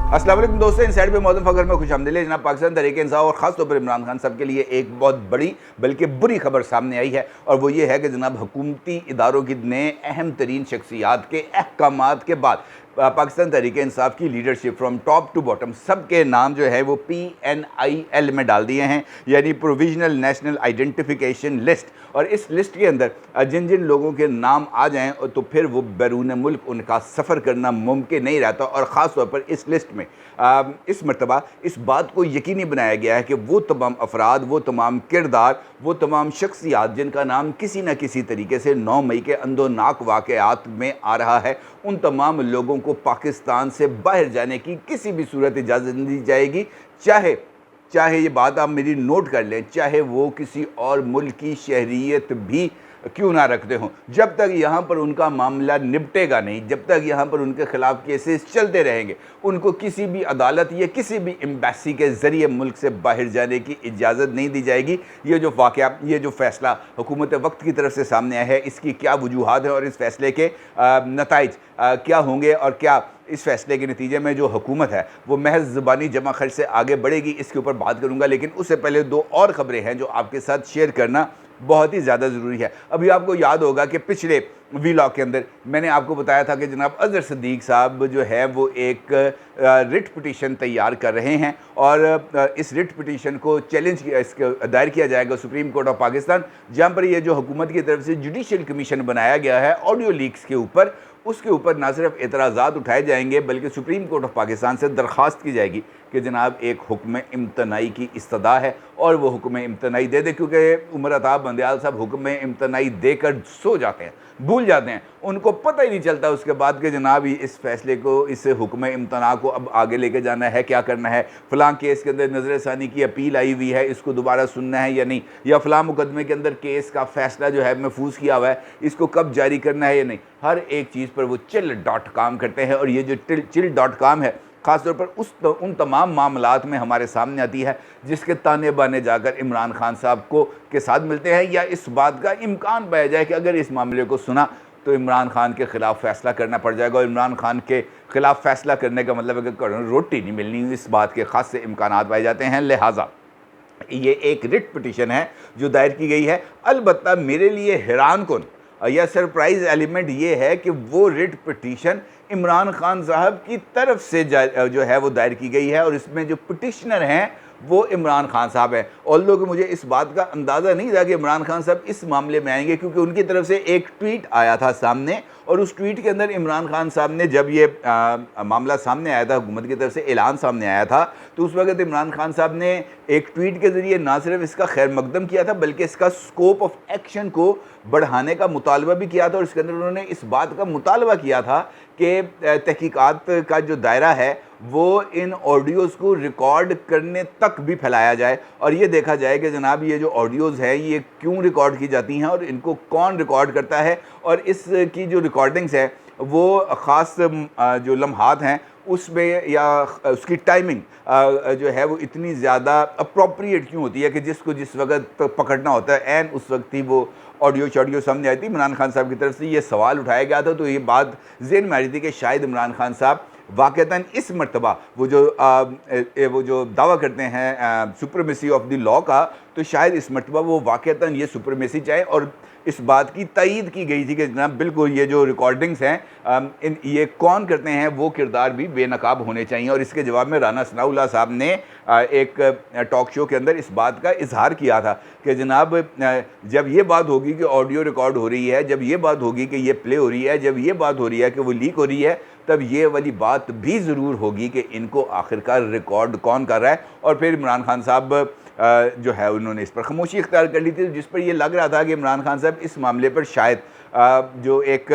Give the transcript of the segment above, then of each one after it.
अस्सलाम वालेकुम दोस्तों, इनसाइड पे मौजूद फखर में खुशामदीद है। जनाब पाकिस्तान तहरीक इंसाफ और ख़ास तौर पर इमरान खान साहब के लिए एक बहुत बड़ी बल्कि बुरी खबर सामने आई है, और वो ये है कि जनाब हुकूमती इदारों की ने अहम तरीन शख्सियात के अहकामात के बाद पाकिस्तान तहरीक इंसाफ की leadership from top to bottom सब के नाम जो है वो PNIL में डाल दिए हैं, यानी प्रोविजनल नेशनल आइडेंटिफिकेशन लिस्ट। और इस लिस्ट के अंदर जिन जिन लोगों के नाम आ जाएं तो फिर वो बैरून मुल्क उनका सफ़र करना मुमकिन नहीं रहता। और ख़ास तौर पर इस लिस्ट में इस मरतबा इस बात को यकीनी बनाया गया है कि वो तमाम अफराद, वो तमाम किरदार, वो तमाम शख्सियात जिनका नाम किसी न किसी तरीके से 9 मई के अंदोनाक वाक़यात में आ रहा है, उन तमाम लोगों को पाकिस्तान से बाहर जाने की किसी भी सूरत इजाज़त नहीं दी जाएगी। चाहे ये बात आप मेरी नोट कर लें, चाहे वो किसी और मुल्क की शहरियत भी क्यों ना रखते हों, जब तक यहाँ पर उनका मामला निपटेगा नहीं, जब तक यहाँ पर उनके ख़िलाफ़ केसेस चलते रहेंगे, उनको किसी भी अदालत या किसी भी एम्बेसी के ज़रिए मुल्क से बाहर जाने की इजाज़त नहीं दी जाएगी। ये जो वाक़या, ये जो फ़ैसला हुकूमत वक्त की तरफ से सामने आया है, इसकी क्या वजूहात है और इस फ़ैसले के नताइज क्या होंगे, और क्या इस फैसले के नतीजे में जो हुकूमत है वो महज ज़बानी जमा खर्च से आगे बढ़ेगी, इसके ऊपर बात करूँगा। लेकिन उससे पहले 2 और ख़बरें हैं जो आपके साथ शेयर करना बहुत ही ज़्यादा ज़रूरी है। अभी आपको याद होगा कि पिछले वीलॉग के अंदर मैंने आपको बताया था कि जनाब अज़हर सिद्दीक़ साहब जो है वो एक रिट पिटीशन तैयार कर रहे हैं, और इस रिट पिटीशन को चैलेंज दायर किया जाएगा सुप्रीम कोर्ट ऑफ पाकिस्तान, जहाँ पर ये जो हुकूमत की तरफ से जुडिशल कमीशन बनाया गया है ऑडियो लीक्स के ऊपर, उसके ऊपर ना सिर्फ एतराज़ात उठाए जाएंगे बल्कि सुप्रीम कोर्ट ऑफ पाकिस्तान से दरख्वास्त की जाएगी कि जनाब एक हुक्म इम्तनाई की इस्तदा है और वो हुक्म इम्तनाई दे दे, क्योंकि उमर अताब बंदयाल साहब हुक्म इम्तनाई देकर सो जाते हैं, भूल जाते हैं, उनको पता ही नहीं चलता उसके बाद कि जनाब इस फैसले को, इस हुक्म इम्तना को अब आगे लेके जाना है, क्या करना है, फ़लाँ केस के अंदर नज़र सानी की अपील आई हुई है, इसको दोबारा सुनना है या नहीं, या फ़लाँ मुकदमे के अंदर केस का फ़ैसला जो है महफूज किया हुआ है, इसको कब जारी करना है या नहीं। हर एक चीज़ पर वो चिल डॉट काम करते हैं, और ये जो चिल डॉट काम है ख़ासतौर पर उन तमाम मामलात में हमारे सामने आती है जिसके ताने बाने जाकर इमरान खान साहब को के साथ मिलते हैं, या इस बात का इम्कान पाया जाए कि अगर इस मामले को सुना तो इमरान खान के ख़िलाफ़ फ़ैसला करना पड़ जाएगा, और इमरान खान के ख़िलाफ़ फ़ैसला करने का मतलब है कि रोटी नहीं मिलनी, इस बात के ख़ास से इम्कान पाए जाते हैं। लिहाजा ये एक रिट पिटीशन है जो दायर की गई है। अलबत्ता मेरे लिए हैरान कुन या सरप्राइज़ एलिमेंट ये है कि वो रिट पिटीशन इमरान खान साहब की तरफ से जो है वो दायर की गई है, और इसमें जो पिटिशनर हैं वो इमरान खान साहब हैं। ऑल्दो कि मुझे इस बात का अंदाज़ा नहीं था कि इमरान खान साहब इस मामले में आएंगे, क्योंकि उनकी तरफ से एक ट्वीट आया था सामने, और उस ट्वीट के अंदर इमरान खान साहब ने, जब ये मामला सामने आया था, हुकूमत की तरफ से ऐलान सामने आया था, तो उस वक्त इमरान खान साहब ने एक ट्वीट के ज़रिए ना सिर्फ इसका खैर मकदम किया था बल्कि इसका स्कोप ऑफ एक्शन को बढ़ाने का मुतालबा भी किया था, और इसके अंदर उन्होंने इस बात का मुतालबा किया था कि तहकीकात का जो दायरा है वो इन ऑडियोज़ को रिकॉर्ड करने तक भी फैलाया जाए, और ये देखा जाए कि जनाब ये जो ऑडियोज़ हैं ये क्यों रिकॉर्ड की जाती हैं और इनको कौन रिकॉर्ड करता है, और इसकी जो रिकॉर्डिंग्स है वो ख़ास जो लम्हात हैं उसमें, या उसकी टाइमिंग जो है वो इतनी ज़्यादा अप्रोप्रिएट क्यों होती है कि जिसको जिस वक्त पकड़ना होता है एन उस वक्त ही वो ऑडियो शॉडियो सामने आई थी। इमरान खान साहब की तरफ से ये सवाल उठाया गया था, तो ये बात ज़हन में आ रही थी कि शायद इमरान खान साहब वाक़तन इस मरतबा वो जो दावा करते हैं सुप्रीमेसी ऑफ द लॉ का, तो शायद इस मरतबा वो वाक़तन ये सुप्रीमेसी चाहे, और इस बात की तायीद की गई थी कि जनाब बिल्कुल ये जो रिकॉर्डिंग्स हैं ये कौन करते हैं, वो किरदार भी बेनकाब होने चाहिए। और इसके जवाब में राना सनाउल्लाह साहब ने एक टॉक शो के अंदर इस बात का इजहार किया था कि जनाब जब ये बात होगी कि ऑडियो रिकॉर्ड हो रही है, जब ये बात होगी कि ये प्ले हो रही है, जब ये बात हो रही है कि वो लीक हो रही है, तब ये वाली बात भी ज़रूर होगी कि इनको आखिरकार रिकॉर्ड कौन कर रहा है। और फिर इमरान खान साहब जो है उन्होंने इस पर खामोशी इख्तियार कर ली थी, जिस पर यह लग रहा था कि इमरान खान साहब इस मामले पर शायद जो एक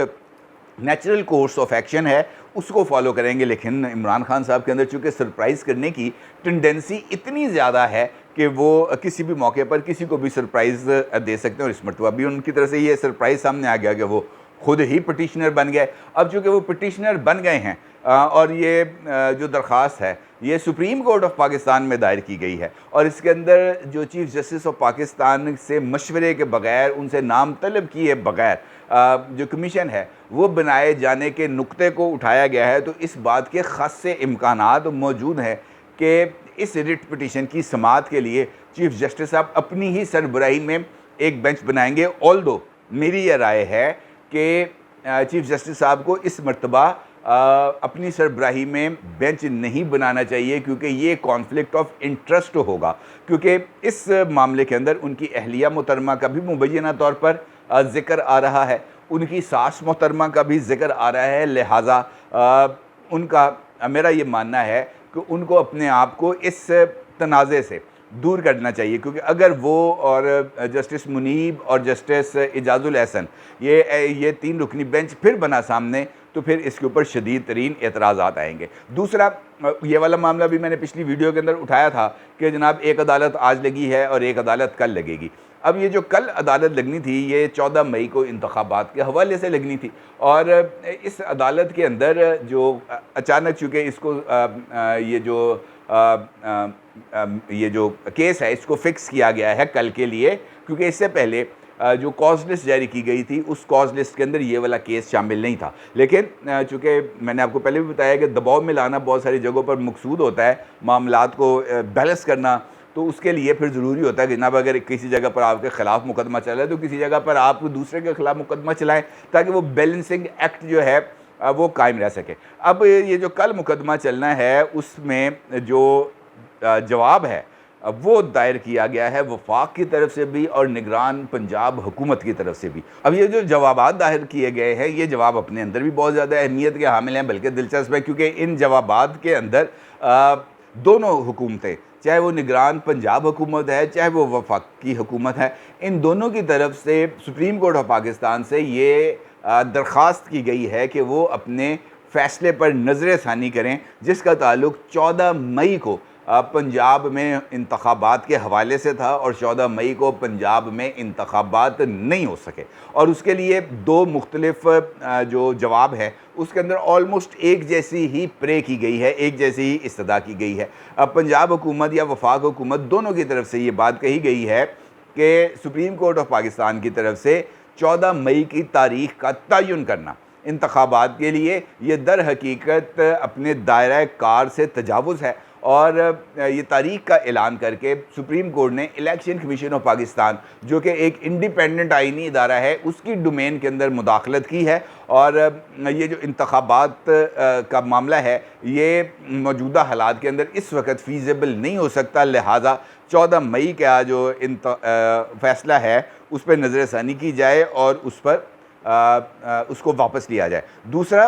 नेचुरल कोर्स ऑफ एक्शन है उसको फॉलो करेंगे। लेकिन इमरान खान साहब के अंदर चूँकि सरप्राइज़ करने की टेंडेंसी इतनी ज़्यादा है कि वो किसी भी मौके पर किसी को भी सरप्राइज़ दे सकते हैं, और इस मरतबा भी उनकी तरफ से ये सरप्राइज़ सामने आ गया कि वो खुद ही पटिशनर बन गए। अब चूँकि वो पटिशनर बन गए हैं और ये जो दरख्वास्त है ये सुप्रीम कोर्ट ऑफ पाकिस्तान में दायर की गई है और इसके अंदर जो चीफ़ जस्टिस ऑफ पाकिस्तान से मशवरे के बग़ैर, उनसे नाम तलब किए बग़ैर जो कमीशन है वो बनाए जाने के नुक्ते को उठाया गया है। तो इस बात के ख़ासे इम्कानात मौजूद हैं कि इस रिट पटिशन की समाअत के लिए चीफ़ जस्टिस साहब अपनी ही सरबराही में एक बेंच बनाएंगे। ऑल्दो मेरी यह राय है कि चीफ़ जस्टिस साहब को इस मरतबा अपनी सरबराही में बेंच नहीं बनाना चाहिए क्योंकि ये कॉन्फ्लिक्ट ऑफ इंटरेस्ट होगा, क्योंकि इस मामले के अंदर उनकी अहलिया मोहतरमा का भी मुबैना तौर पर ज़िक्र आ रहा है, उनकी सास मोहतरमा का भी ज़िक्र आ रहा है। लिहाजा उनका मेरा ये मानना है कि उनको अपने आप को इस तनाज़े से दूर करना चाहिए, क्योंकि अगर वो और जस्टिस मुनीब और जस्टिस इजाज़ुल एहसन ये 3 रुकनी बेंच फिर बना सामने तो फिर इसके ऊपर शदीद तरीन एतराज़ात आएंगे। दूसरा, ये वाला मामला भी मैंने पिछली वीडियो के अंदर उठाया था कि जनाब एक अदालत आज लगी है और एक अदालत कल लगेगी। अब ये जो कल अदालत लगनी थी ये 14 मई को इंतखाबात के हवाले से लगनी थी और इस अदालत के अंदर जो अचानक चूँकि इसको ये जो केस है इसको फ़िक्स किया गया है कल के लिए, क्योंकि इससे पहले जो कॉज लिस्ट जारी की गई थी उस कॉज लिस्ट के अंदर ये वाला केस शामिल नहीं था। लेकिन चूँकि मैंने आपको पहले भी बताया कि दबाव में लाना बहुत सारी जगहों पर मकसूद होता है, मामलात को बैलेंस करना, तो उसके लिए फिर ज़रूरी होता है कि जनाब अगर किसी जगह पर आपके ख़िलाफ़ मुकदमा चल रहा है तो किसी जगह पर आप दूसरे के ख़िलाफ़ मुकदमा चलाएँ ताकि वो बैलेंसिंग एक्ट जो है वो कायम रह सके। अब ये जो कल मुकदमा चलना है उसमें जो जवाब है वो दायर किया गया है वफाक की तरफ से भी और निगरान पंजाब हुकूमत की तरफ से भी। अब ये जो जवाबात दायर किए गए हैं ये जवाब अपने अंदर भी बहुत ज़्यादा अहमियत के हामिल हैं, बल्कि दिलचस्प है, क्योंकि इन जवाबात के अंदर दोनों हुकूमतें, चाहे वो निगरान पंजाब हुकूमत है चाहे वो वफाकी हुकूमत है, इन दोनों की तरफ से सुप्रीम कोर्ट ऑफ पाकिस्तान से ये दरख्वास्त की गई है कि वो अपने फ़ैसले पर नज़र षानी करें जिसका ताल्लुक़ 14 मई को पंजाब में इंतखाबात के हवाले से था और 14 मई को पंजाब में इंतखाबात नहीं हो सके और उसके लिए 2 मुख्तलिफ जो जवाब है उसके अंदर ऑलमोस्ट एक जैसी ही प्रे की गई है, एक जैसी ही इस्तदा की गई है। अब पंजाब हुकूमत या वफाक हुकूमत दोनों की तरफ से ये बात कही गई है कि सुप्रीम कोर्ट ऑफ पाकिस्तान की तरफ से 14 मई की तारीख़ का तयन करना इंतखाबात के लिए ये दर हकीकत अपने दायरा कार से तजावुज़ है और ये तारीख़ का ऐलान करके सुप्रीम कोर्ट ने इलेक्शन कमीशन ऑफ पाकिस्तान जो कि एक इंडिपेंडेंट आइनी इदारा है उसकी डोमेन के अंदर मुदाखलत की है और ये जो इंतखाबात का मामला है ये मौजूदा हालात के अंदर इस वक्त फ़ीज़िबल नहीं हो सकता। लिहाजा 14 मई का जो फ़ैसला है उस पर नज़रसानी की जाए और उस पर उसको वापस लिया जाए। दूसरा,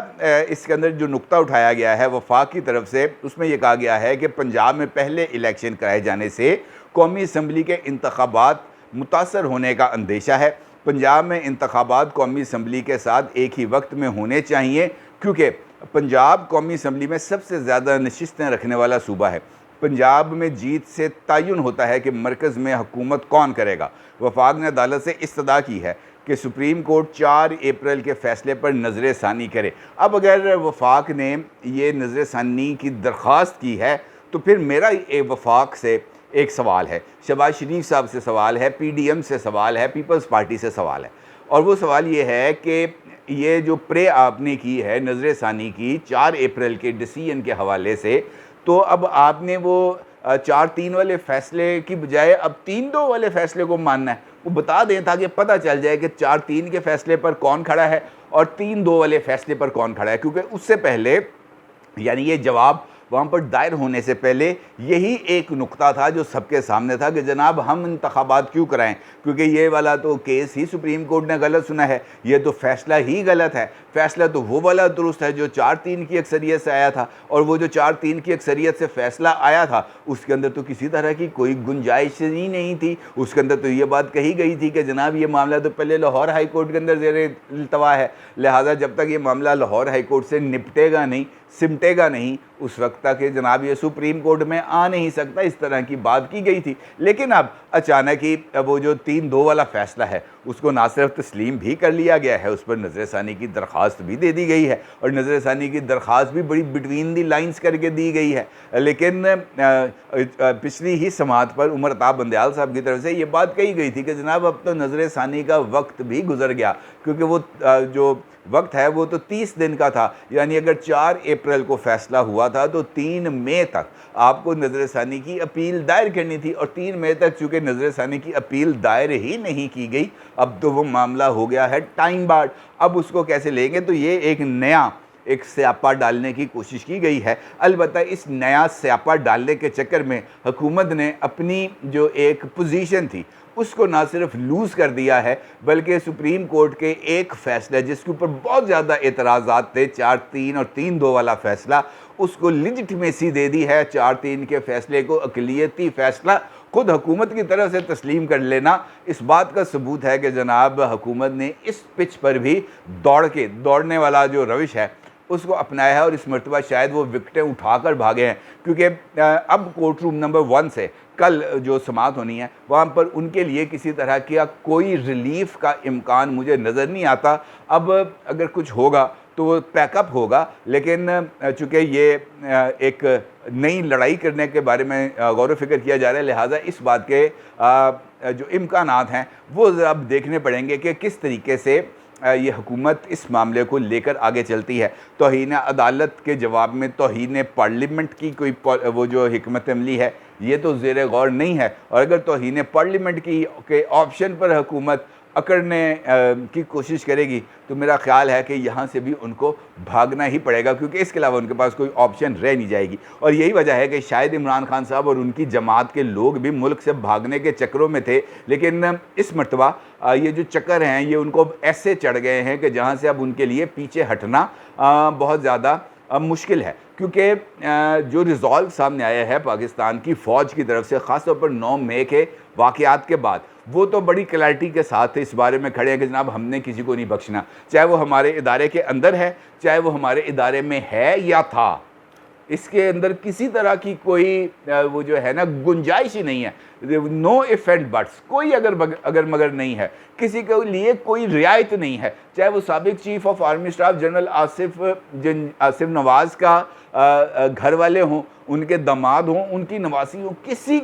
इसके अंदर जो नुक्ता उठाया गया है वफाक की तरफ से उसमें यह कहा गया है कि पंजाब में पहले इलेक्शन कराए जाने से कौमी असम्बली के इंतखाबात मुतासर होने का अंदेशा है। पंजाब में इंतखाबात कौमी असम्बली के साथ एक ही वक्त में होने चाहिए क्योंकि पंजाब कौमी असम्बली में सबसे ज़्यादा नशिस्तें रखने वाला सूबा है। पंजाब में जीत से तयन होता है कि मरकज़ में हुकूमत कौन करेगा। वफाक ने अदालत से इस्तदा की है कि सुप्रीम कोर्ट 4 अप्रैल के फ़ैसले पर नज़र षानी करे। अब अगर वफाक ने ये नज़र षानी की दरख्वास्त की है तो फिर मेरा वफाक से एक सवाल है, शहबाज शरीफ साहब से सवाल है, PDM से सवाल है, पीपल्स पार्टी से सवाल है और वो सवाल ये है कि ये जो प्रे आपने की है नज़र षानी की 4 अप्रैल के डिसीजन के हवाले से, तो अब आपने वो 4-3 वाले फ़ैसले की बजाय अब 3-2 वाले फ़ैसले को मानना है। वो बता दें ताकि पता चल जाए कि 4-3 के फ़ैसले पर कौन खड़ा है और 3-2 वाले फ़ैसले पर कौन खड़ा है, क्योंकि उससे पहले यानी ये जवाब वहाँ पर दायर होने से पहले यही एक नुक्ता था जो सबके सामने था कि जनाब हम इंतखाबात क्यों कराएं, क्योंकि ये वाला तो केस ही सुप्रीम कोर्ट ने गलत सुना है, ये तो फ़ैसला ही गलत है। फ़ैसला तो वो वाला दुरुस्त है जो 4-3 की अक्सरियत से आया था और वो जो 4-3 की अक्सरियत से फ़ैसला आया था उसके अंदर तो किसी तरह की कोई गुंजाइश ही नहीं थी। उसके अंदर तो ये बात कही गई थी कि जनाब ये मामला तो पहले लाहौर हाई कोर्ट के अंदर ज़ेर इल्तवा है, लिहाजा जब तक ये मामला लाहौर हाई कोर्ट से निपटेगा नहीं, सिमटेगा नहीं, उस वक्त तक कि जनाब ये सुप्रीम कोर्ट में आ नहीं सकता, इस तरह की बात की गई थी। लेकिन अब अचानक ही वो जो 3-2 वाला फ़ैसला है उसको ना सिर्फ तस्लीम भी कर लिया गया है, उस पर नज़रसानी की दरख्वास्त भी दे दी गई है, और नज़रसानी की दरख्वास्त भी बड़ी बिटवीन दी लाइंस करके दी गई है। लेकिन पिछली ही समात पर उमर अताब बंदयाल साहब की तरफ से ये बात कही गई थी कि जनाब अब तो नज़रसानी का वक्त भी गुजर गया, क्योंकि वो जो वक्त है वो तो 30 दिन का था। यानी अगर 4 अप्रैल को फ़ैसला हुआ था तो 3 मई तक आपको नज़रसानी की अपील दायर करनी थी, और 3 मई तक चूँकि नज़रसानी की अपील दायर ही नहीं की गई, अब तो वो मामला हो गया है टाइम बार्ड। अब उसको कैसे लेंगे, तो ये एक स्यापा डालने की कोशिश की गई है। अलबत्ता इस नया स्यापा डालने के चक्कर में हुकूमत ने अपनी जो एक पोजीशन थी उसको ना सिर्फ लूज़ कर दिया है, बल्कि सुप्रीम कोर्ट के एक फ़ैसला जिसके ऊपर बहुत ज़्यादा एतराज़ात थे, 4-3 और 3-2 वाला फ़ैसला, उसको लिजिटिमेसी दे दी है। 4-3 के फ़ैसले को अक़लियती फ़ैसला खुद हुकूमत की तरफ से तस्लीम कर लेना इस बात का सबूत है कि जनाब हुकूमत ने इस पिच पर भी दौड़ने वाला जो रविश है उसको अपनाया है, और इस मरतबा शायद वो विकटें उठाकर भागे हैं, क्योंकि अब कोर्ट रूम नंबर 1 से कल जो समात होनी है वहाँ पर उनके लिए किसी तरह का कोई रिलीफ का इम्कान मुझे नज़र नहीं आता। अब अगर कुछ होगा तो वो पैकअप होगा, लेकिन चूँकि ये एक नई लड़ाई करने के बारे में गौर व फिक्र किया जा रहा है, लिहाजा इस बात के जो इम्कानात हैं वो अब देखने पड़ेंगे कि किस तरीके से ये हुकूमत इस मामले को लेकर आगे चलती है। तौहीन अदालत के जवाब में तौहीन पार्लियामेंट की कोई वो जो हिकमत अमली है ये तो ज़ेर गौर नहीं है, और अगर तौहीन पार्लियामेंट की के ऑप्शन पर हुकूमत अकड़ने की कोशिश करेगी तो मेरा ख़्याल है कि यहाँ से भी उनको भागना ही पड़ेगा, क्योंकि इसके अलावा उनके पास कोई ऑप्शन रह नहीं जाएगी। और यही वजह है कि शायद इमरान खान साहब और उनकी जमात के लोग भी मुल्क से भागने के चक्करों में थे, लेकिन इस मरतबा ये जो चक्कर हैं ये उनको ऐसे चढ़ गए हैं कि जहाँ से अब उनके लिए पीछे हटना बहुत ज़्यादा मुश्किल है, क्योंकि जो रिज़ॉल्व सामने आया है पाकिस्तान की फ़ौज की तरफ से, ख़ास तौर पर 9 मई के वाक़यात के बाद, वो तो बड़ी क्लैरिटी के साथ इस बारे में खड़े हैं कि जनाब हमने किसी को नहीं बख्शना, चाहे वो हमारे इदारे के अंदर है, चाहे वो हमारे इदारे में है या था। इसके अंदर किसी तरह की कोई वो जो है ना गुंजाइश ही नहीं है। नो इफ एंड बट्स, कोई अगर मगर नहीं है, किसी के लिए कोई रियायत नहीं है, चाहे वो साबिक chief of army staff general Asif Nawaz का घर वाले हों, उनके दामाद हों, उनकी नवासी हों, किसी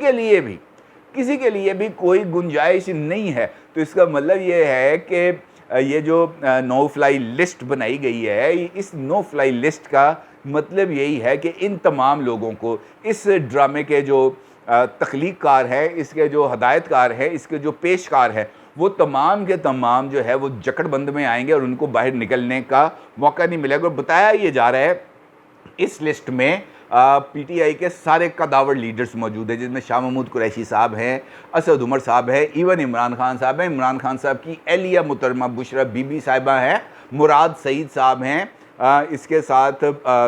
के लिए भी कोई गुंजाइश नहीं है। तो इसका मतलब ये है कि ये जो नो फ्लाई लिस्ट बनाई गई है, इस नो फ्लाई लिस्ट का मतलब यही है कि इन तमाम लोगों को, इस ड्रामे के जो तख्लीक़कार हैं, इसके जो हदायतकार हैं, इसके जो पेशकार हैं, वो तमाम के तमाम जो है वो जकड़बंद में आएंगे और उनको बाहर निकलने का मौका नहीं मिलेगा। और बताया ये जा रहा है इस लिस्ट में पीटीआई के सारे कदावर लीडर्स मौजूद हैं, जिसमें शाह महमूद कुरैशी साहब हैं, असद उमर साहब हैं, इवन इमरान खान साहब हैं, इमरान खान साहब की एहलिया मुहतरमा बुशरा बीबी साहिबा हैं, मुराद सईद साहब हैं, इसके साथ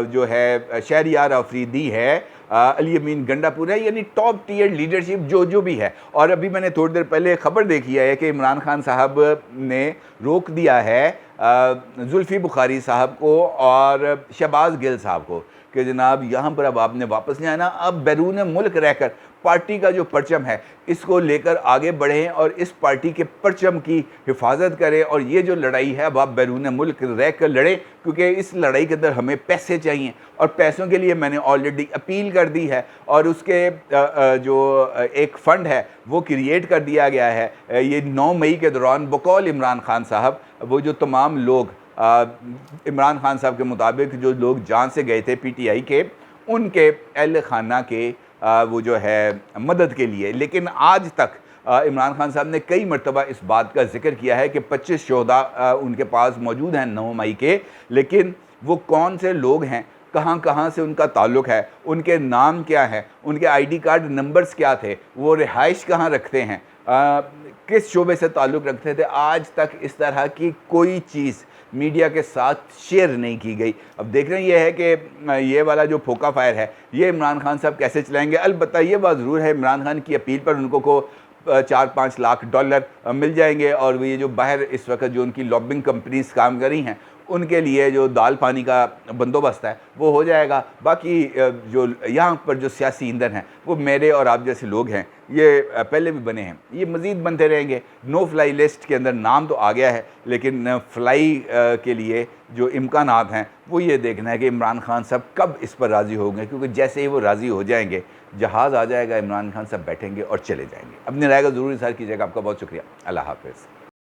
जो है शहरियार अफरीदी है, अली अमीन गंडापुर है, यानी टॉप टियर लीडरशिप जो भी है। और अभी मैंने थोड़ी देर पहले खबर देखी है कि इमरान खान साहब ने रोक दिया है जुल्फ़ी बुखारी साहब को और शहबाज गिल साहब को कि जनाब यहाँ पर अब आपने वापस नहीं आना, अब बैरून मुल्क रहकर पार्टी का जो परचम है इसको लेकर आगे बढ़ें और इस पार्टी के परचम की हिफाजत करें। और ये जो लड़ाई है अब आप बैरून मुल्क रह कर लड़ें, क्योंकि इस लड़ाई के अंदर हमें पैसे चाहिए, और पैसों के लिए मैंने ऑलरेडी अपील कर दी है, और उसके जो एक फ़ंड है वो क्रिएट कर दिया गया है। ये 9 मई के दौरान बकौल इमरान खान साहब, वो जो तमाम लोग इमरान खान साहब के मुताबिक जो लोग जान से गए थे पीटीआई के, उनके अहल खाना के वो जो है मदद के लिए। लेकिन आज तक इमरान खान साहब ने कई मरतबा इस बात का जिक्र किया है कि 25 शोहदा उनके पास मौजूद हैं 9 मई के, लेकिन वो कौन से लोग हैं, कहाँ कहाँ से उनका ताल्लुक़ है, उनके नाम क्या है, उनके आईडी कार्ड नंबर्स क्या थे, वो रिहाइश कहाँ रखते हैं, किस शोबे से ताल्लुक़ रखते थे, आज तक इस तरह की कोई चीज़ मीडिया के साथ शेयर नहीं की गई। अब देख रहे हैं ये है कि ये वाला जो फोका फायर है ये इमरान खान साहब कैसे चलाएंगे। अलबत्ता ये बात ज़रूर है, इमरान खान की अपील पर उनको को 4-5 लाख डॉलर मिल जाएंगे, और ये जो बाहर इस वक्त जो उनकी लॉबिंग कंपनीज काम कर रही हैं उनके लिए जो दाल पानी का बंदोबस्त है वो हो जाएगा। बाकी जो यहाँ पर जो सियासी ईंधन है वो मेरे और आप जैसे लोग हैं, ये पहले भी बने हैं, ये मज़ीद बनते रहेंगे। नो फ्लाई लिस्ट के अंदर नाम तो आ गया है, लेकिन फ्लाई के लिए जो इम्कानात हैं वो ये देखना है कि इमरान खान साहब कब इस पर राज़ी होंगे, क्योंकि जैसे ही वो राज़ी हो जाएंगे जहाज़ आ जाएगा, इमरान खान साहब बैठेंगे और चले जाएंगे। अपनी राय का ज़रूर इज़हार कीजिएगा। आपका बहुत शुक्रिया। अल्लाह हाफ़िज़।